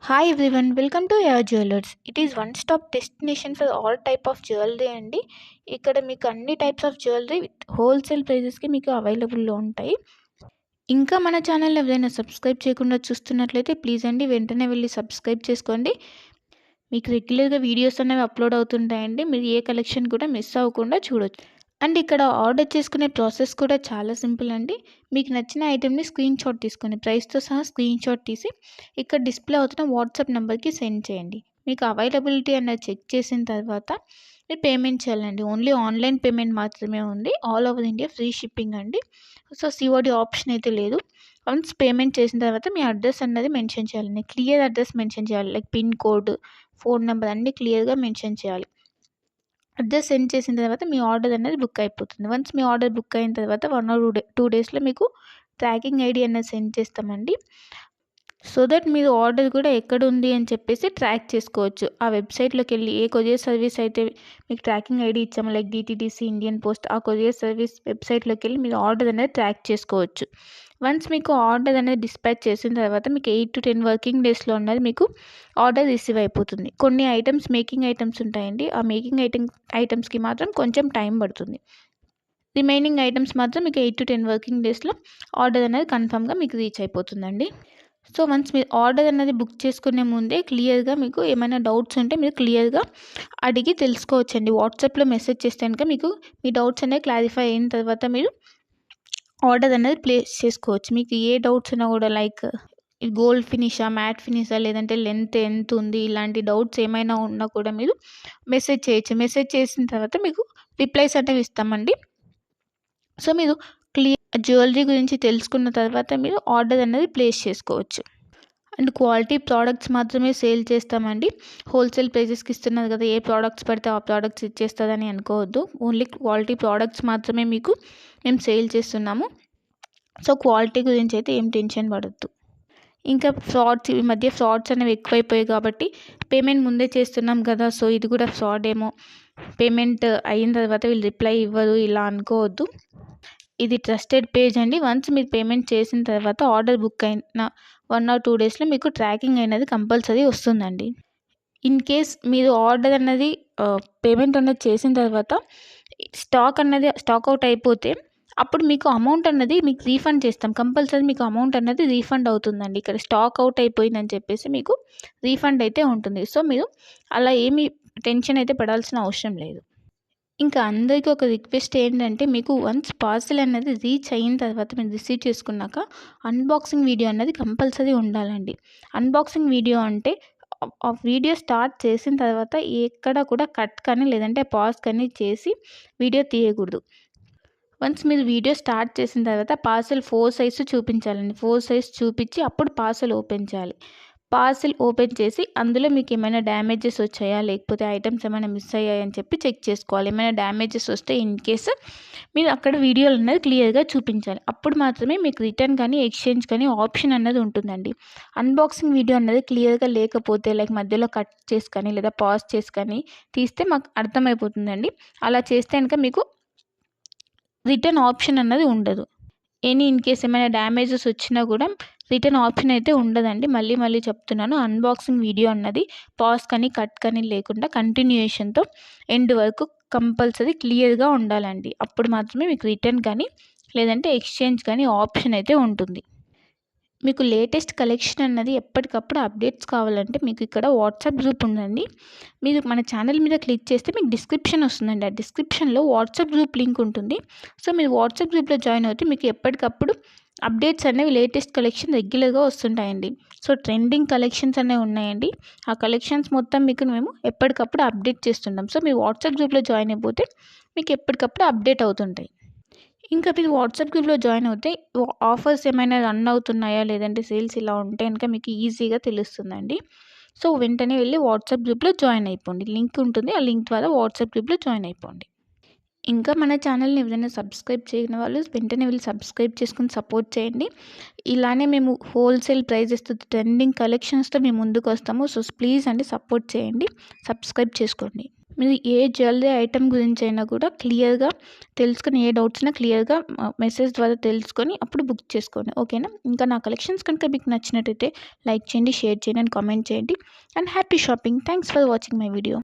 Hi everyone, welcome to your jewellers. It is one stop destination for all type of jewellery అండి. ఇక్కడ మీకు అన్ని types of jewellery with wholesale ప్రైజెస్కి మీకు అవైలబుల్లో ఉంటాయి. ఇంకా మన ఛానల్ ఎవరైనా సబ్స్క్రైబ్ చేయకుండా చూస్తున్నట్లయితే ప్లీజ్ అండి వెంటనే వెళ్ళి సబ్స్క్రైబ్ చేసుకోండి. మీకు రెగ్యులర్గా వీడియోస్ అనేవి అప్లోడ్ అవుతుంటాయండి. మీరు ఏ కలెక్షన్ కూడా మిస్ అవ్వకుండా చూడొచ్చు. అండ్ ఇక్కడ ఆర్డర్ చేసుకునే ప్రాసెస్ కూడా చాలా సింపుల్ అండి. మీకు నచ్చిన ఐటెంని స్క్రీన్ షాట్ తీసుకొని ప్రైస్తో సహా స్క్రీన్ షాట్ తీసి ఇక్కడ డిస్ప్లే అవుతున్న వాట్సాప్ నెంబర్కి సెండ్ చేయండి. మీకు అవైలబిలిటీ అన్నది చెక్ చేసిన తర్వాత మీరు పేమెంట్ చేయాలండి. ఓన్లీ ఆన్లైన్ పేమెంట్ మాత్రమే ఉంది. All over India free shipping అండి. సో సిఓడి ఆప్షన్ అయితే లేదు. వన్స్ పేమెంట్ చేసిన తర్వాత మీ అడ్రస్ అన్నది మెన్షన్ చేయాలండి. క్లియర్ అడ్రస్ మెన్షన్ చేయాలి. Like pin code, phone number అన్నీ క్లియర్గా మెన్షన్ చేయాలి. అడ్రస్ సెండ్ చేసిన తర్వాత మీ ఆర్డర్ అనేది బుక్ అయిపోతుంది. వన్స్ మీ ఆర్డర్ బుక్ అయిన తర్వాత 1 or 2 డేస్లో మీకు ట్రాకింగ్ ఐడి అనేది సెండ్ చేస్తామండి. సో దట్ మీరు ఆర్డర్ కూడా ఎక్కడ ఉంది అని చెప్పేసి ట్రాక్ చేసుకోవచ్చు. ఆ వెబ్సైట్లోకి వెళ్ళి ఏ కొరియర్ సర్వీస్ అయితే మీకు ట్రాకింగ్ ఐడి ఇచ్చామో లైక్ డిటీడీసీ, ఇండియన్ పోస్ట్, ఆ కొరియర్ సర్వీస్ వెబ్సైట్లోకి వెళ్ళి మీరు ఆర్డర్ అనేది ట్రాక్ చేసుకోవచ్చు. వన్స్ మీకు ఆర్డర్ అనేది డిస్పాచ్ చేసిన తర్వాత మీకు 8 to 10 వర్కింగ్ డేస్లో ఉన్నది మీకు ఆర్డర్ రిసీవ్ అయిపోతుంది. కొన్ని ఐటమ్స్ మేకింగ్ ఐటమ్స్ ఉంటాయండి. ఆ మేకింగ్ ఐటమ్స్కి మాత్రం కొంచెం టైం పడుతుంది. రిమైనింగ్ ఐటమ్స్ మాత్రం మీకు 8 to 10 వర్కింగ్ డేస్లో ఆర్డర్ అనేది కన్ఫామ్గా మీకు రీచ్ అయిపోతుందండి. సో వన్స్ మీరు ఆర్డర్ అనేది బుక్ చేసుకునే ముందే క్లియర్గా మీకు ఏమైనా డౌట్స్ ఉంటే మీరు క్లియర్గా అడిగి తెలుసుకోవచ్చండి. వాట్సాప్లో మెసేజ్ చేస్తే కనుక మీకు మీ డౌట్స్ అనేవి క్లారిఫై అయిన తర్వాత మీరు ఆర్డర్ అనేది ప్లేస్ చేసుకోవచ్చు. మీకు ఏ డౌట్స్ ఉన్నా కూడా లైక్ గోల్డ్ ఫినిషా, మ్యాట్ ఫినిషా, లేదంటే లెంత్ ఎంత ఉంది, ఇలాంటి డౌట్స్ ఏమైనా ఉన్నా కూడా మీరు మెసేజ్ చేయొచ్చు. మెసేజ్ చేసిన తర్వాత మీకు రిప్లైస్ అనేవి ఇస్తామండి. సో మీరు జ్యువెలరీ గురించి తెలుసుకున్న తర్వాత మీరు ఆర్డర్ అనేది ప్లేస్ చేసుకోవచ్చు. అండ్ క్వాలిటీ ప్రోడక్ట్స్ మాత్రమే సేల్ చేస్తామండి. హోల్సేల్ ప్రైజెస్కి ఇస్తున్నారు కదా, ఏ ప్రోడక్ట్స్ పడితే ఆ ప్రోడక్ట్స్ ఇచ్చేస్తుందని అనుకోవద్దు. ఓన్లీ క్వాలిటీ ప్రోడక్ట్స్ మాత్రమే మీకు మేము సేల్ చేస్తున్నాము. సో క్వాలిటీ గురించి అయితే ఏం టెన్షన్ పడద్దు. ఇంకా ఈ మధ్య ఫ్రాడ్స్ అనేవి ఎక్కువైపోయాయి కాబట్టి పేమెంట్ ముందే చేస్తున్నాం కదా, సో ఇది కూడా ఫ్రాడ్ ఏమో, పేమెంట్ అయిన తర్వాత వీళ్ళు రిప్లై ఇవ్వరు ఇలా అనుకోవద్దు. ఇది ట్రస్టెడ్ పేజ్ అండి. వన్స్ మీరు పేమెంట్ చేసిన తర్వాత ఆర్డర్ బుక్ అయిన 1 or 2 డేస్లో మీకు ట్రాకింగ్ అనేది కంపల్సరీ వస్తుందండి. ఇన్ కేస్ మీరు ఆర్డర్ అన్నది పేమెంట్ అనేది చేసిన తర్వాత స్టాక్ అవుట్ అయిపోతే అప్పుడు మీకు అమౌంట్ అన్నది మీకు రీఫండ్ చేస్తాం. కంపల్సరీ మీకు అమౌంట్ అన్నది రీఫండ్ అవుతుందండి. ఇక్కడ స్టాక్ అవుట్ అయిపోయిందని చెప్పేసి మీకు రీఫండ్ అయితే ఉంటుంది. సో మీరు అలా ఏమీ టెన్షన్ అయితే పడాల్సిన అవసరం లేదు. ఇంకా అందరికీ ఒక రిక్వెస్ట్ ఏంటంటే, మీకు వన్స్ పార్సెల్ అనేది రీచ్ అయిన తర్వాత మీరు రిసీవ్ చేసుకున్నాక అన్బాక్సింగ్ వీడియో అన్నది కంపల్సరీ ఉండాలండి. అన్బాక్సింగ్ వీడియో అంటే ఆ వీడియో స్టార్ట్ చేసిన తర్వాత ఎక్కడ కూడా కట్ కానీ లేదంటే పాజ్ కానీ చేసి వీడియో తీయకూడదు. వన్స్ మీరు వీడియో స్టార్ట్ చేసిన తర్వాత పార్సెల్ 4 సైజ్ చూపించాలండి. 4 సైజ్ చూపించి అప్పుడు పార్సెల్ ఓపెన్ చేయాలి. పార్సెల్ ఓపెన్ చేసి అందులో మీకు ఏమైనా డ్యామేజెస్ వచ్చాయా, లేకపోతే ఐటమ్స్ ఏమైనా మిస్ అయ్యాయని చెప్పి చెక్ చేసుకోవాలి. ఏమైనా డ్యామేజెస్ వస్తే ఇన్ కేస్ మీరు అక్కడ వీడియోలు అనేది క్లియర్గా చూపించాలి. అప్పుడు మాత్రమే మీకు రిటర్న్ కానీ ఎక్స్చేంజ్ కానీ ఆప్షన్ అన్నది ఉంటుందండి. అన్బాక్సింగ్ వీడియో అన్నది క్లియర్గా లేకపోతే లైక్ మధ్యలో కట్ చేసి కానీ లేదా పాజ్ చేసి కానీ తీస్తే మాకు అర్థమైపోతుందండి. అలా చేస్తే కనుక మీకు రిటర్న్ ఆప్షన్ అన్నది ఉండదు. ఇన్ కేస్ ఏమైనా డ్యామేజెస్ వచ్చినా కూడా రిటర్న్ ఆప్షన్ అయితే ఉండదండి. మళ్ళీ చెప్తున్నాను, అన్బాక్సింగ్ వీడియో అన్నది పాజ్ కానీ కట్ కానీ లేకుండా కంటిన్యూయేషన్తో ఎండ్ వరకు కంపల్సరీ క్లియర్గా ఉండాలండి. అప్పుడు మాత్రమే మీకు రిటర్న్ కానీ లేదంటే ఎక్స్చేంజ్ కానీ ఆప్షన్ అయితే ఉంటుంది. మీకు లేటెస్ట్ కలెక్షన్ అన్నది ఎప్పటికప్పుడు అప్డేట్స్ కావాలంటే మీకు ఇక్కడ వాట్సాప్ గ్రూప్ ఉందండి. మీరు మన ఛానల్ మీద క్లిక్ చేస్తే మీకు డిస్క్రిప్షన్ వస్తుందండి. ఆ డిస్క్రిప్షన్లో వాట్సాప్ గ్రూప్ లింక్ ఉంటుంది. సో మీరు వాట్సాప్ గ్రూప్లో జాయిన్ అవుతే మీకు ఎప్పటికప్పుడు అప్డేట్స్ అనేవి లేటెస్ట్ కలెక్షన్ రెగ్యులర్గా వస్తుంటాయండి. సో ట్రెండింగ్ కలెక్షన్స్ అనేవి ఉన్నాయండి. ఆ కలెక్షన్స్ మొత్తం మీకు మేము ఎప్పటికప్పుడు అప్డేట్ చేస్తుంటాం. సో మీరు వాట్సాప్ గ్రూప్లో జాయిన్ అయిపోతే మీకు ఎప్పటికప్పుడు అప్డేట్ అవుతుంటాయి. ఇంకా మీరు వాట్సాప్ గ్రూప్లో జాయిన్ అవుతే ఆఫర్స్ ఏమైనా రన్ అవుతున్నాయా, లేదంటే సేల్స్ ఇలా ఉంటే కనుక మీకు ఈజీగా తెలుస్తుందండి. సో వెంటనే వెళ్ళి వాట్సాప్ గ్రూప్లో జాయిన్ అయిపోండి. లింక్ ఉంటుంది, ఆ లింక్ ద్వారా వాట్సాప్ గ్రూప్లో జాయిన్ అయిపోండి. ఇంకా మన ఛానల్ని ఎవరైనా సబ్స్క్రైబ్ చేయని వాళ్ళు వెంటనే వెళ్ళి సబ్స్క్రైబ్ చేసుకుని సపోర్ట్ చేయండి. ఇలానే మేము హోల్సేల్ ప్రైజెస్తో ట్రెండింగ్ కలెక్షన్స్తో మేము ముందుకు వస్తాము. సో ప్లీజ్ అండి సపోర్ట్ చేయండి, సబ్స్క్రైబ్ చేసుకోండి. మీరు ఏ జ్యువెలరీ ఐటెం గురించి అయినా కూడా క్లియర్గా తెలుసుకొని, ఏ డౌట్స్ ఉన్నా క్లియర్గా మెసేజ్ ద్వారా తెలుసుకొని అప్పుడు బుక్ చేసుకోండి. ఓకేనా? ఇంకా నా కలెక్షన్స్ కనుక మీకు నచ్చినట్టయితే లైక్ చేయండి, షేర్ చేయండి అండ్ కామెంట్ చేయండి. And happy shopping. Thanks for watching my video.